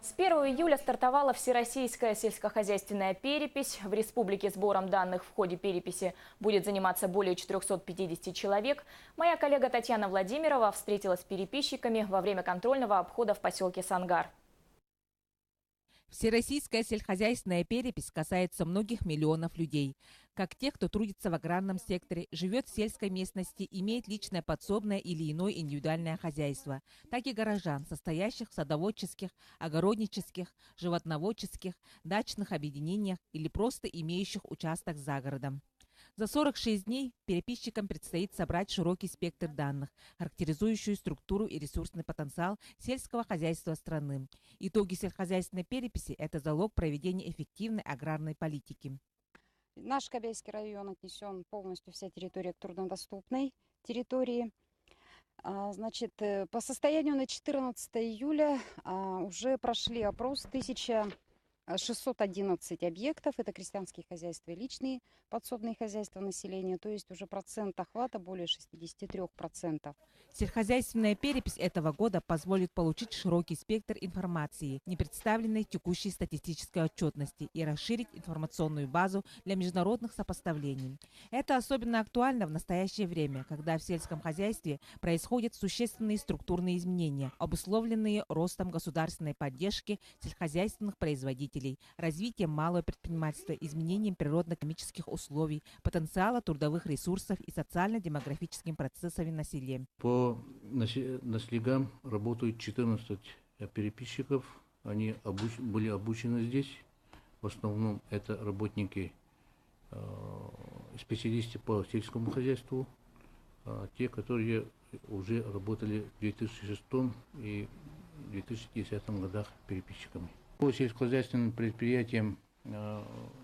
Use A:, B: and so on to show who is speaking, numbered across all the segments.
A: С 1 июля стартовала всероссийская сельскохозяйственная перепись. В республике сбором данных в ходе переписи будет заниматься более 450 человек. Моя коллега Татьяна Владимирова встретилась с переписчиками во время контрольного обхода в поселке Сангар.
B: Всероссийская сельскохозяйственная перепись касается многих миллионов людей. Как тех, кто трудится в аграрном секторе, живет в сельской местности, имеет личное подсобное или иное индивидуальное хозяйство, так и горожан, состоящих в садоводческих, огороднических, животноводческих, дачных объединениях или просто имеющих участок за городом. За 46 дней переписчикам предстоит собрать широкий спектр данных, характеризующую структуру и ресурсный потенциал сельского хозяйства страны. Итоги сельскохозяйственной переписи – это залог проведения эффективной аграрной политики.
C: Наш Кобяйский район отнесен полностью вся территория к труднодоступной территории. Значит, по состоянию на 14 июля уже прошли опрос 1611 объектов. Это крестьянские хозяйства и личные подсобные хозяйства населения. То есть уже процент охвата более 63%.
B: Сельскохозяйственная перепись этого года позволит получить широкий спектр информации, не представленной в текущей статистической отчетности, и расширить информационную базу для международных сопоставлений. Это особенно актуально в настоящее время, когда в сельском хозяйстве происходят существенные структурные изменения, обусловленные ростом государственной поддержки сельскохозяйственных производителей, развитием малого предпринимательства, изменением природно-экономических условий, потенциала трудовых ресурсов и социально-демографическими процессами на селе.
D: По наслегам работают 14 переписчиков. Они были обучены здесь. В основном это работники, специалисты по сельскому хозяйству, те, которые уже работали в 2006 и 2010 годах переписчиками. По сельскохозяйственным предприятиям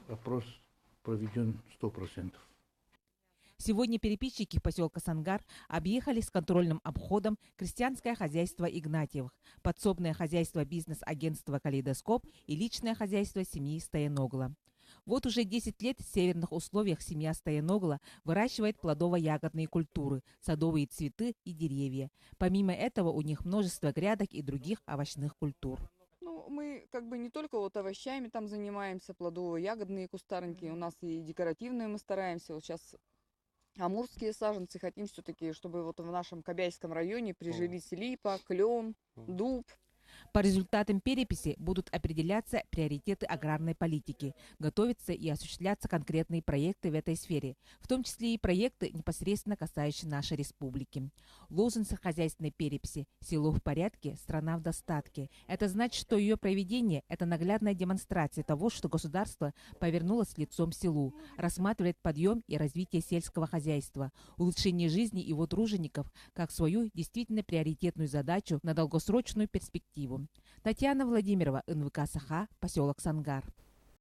D: опрос проведен 100%.
B: Сегодня переписчики поселка Сангар объехали с контрольным обходом крестьянское хозяйство Игнатьевых, подсобное хозяйство бизнес-агентства «Калейдоскоп» и личное хозяйство семьи Стояногла. Вот уже 10 лет в северных условиях семья Стояногла выращивает плодово-ягодные культуры, садовые цветы и деревья. Помимо этого у них множество грядок и других овощных культур.
E: Мы не только овощами там занимаемся, плодово-ягодные кустарники, у нас и декоративные мы стараемся. Вот сейчас амурские саженцы хотим все-таки, чтобы в нашем Кобяйском районе прижились липа, клен, дуб.
B: По результатам переписи будут определяться приоритеты аграрной политики, готовятся и осуществляться конкретные проекты в этой сфере, в том числе и проекты, непосредственно касающие нашей республики. Лозунг сельскохозяйственной переписи «Село в порядке, страна в достатке». Это значит, что ее проведение – это наглядная демонстрация того, что государство повернулось лицом к селу, рассматривает подъем и развитие сельского хозяйства, улучшение жизни его тружеников как свою действительно приоритетную задачу на долгосрочную перспективу. Татьяна Владимирова, НВК «Саха», поселок Сангар.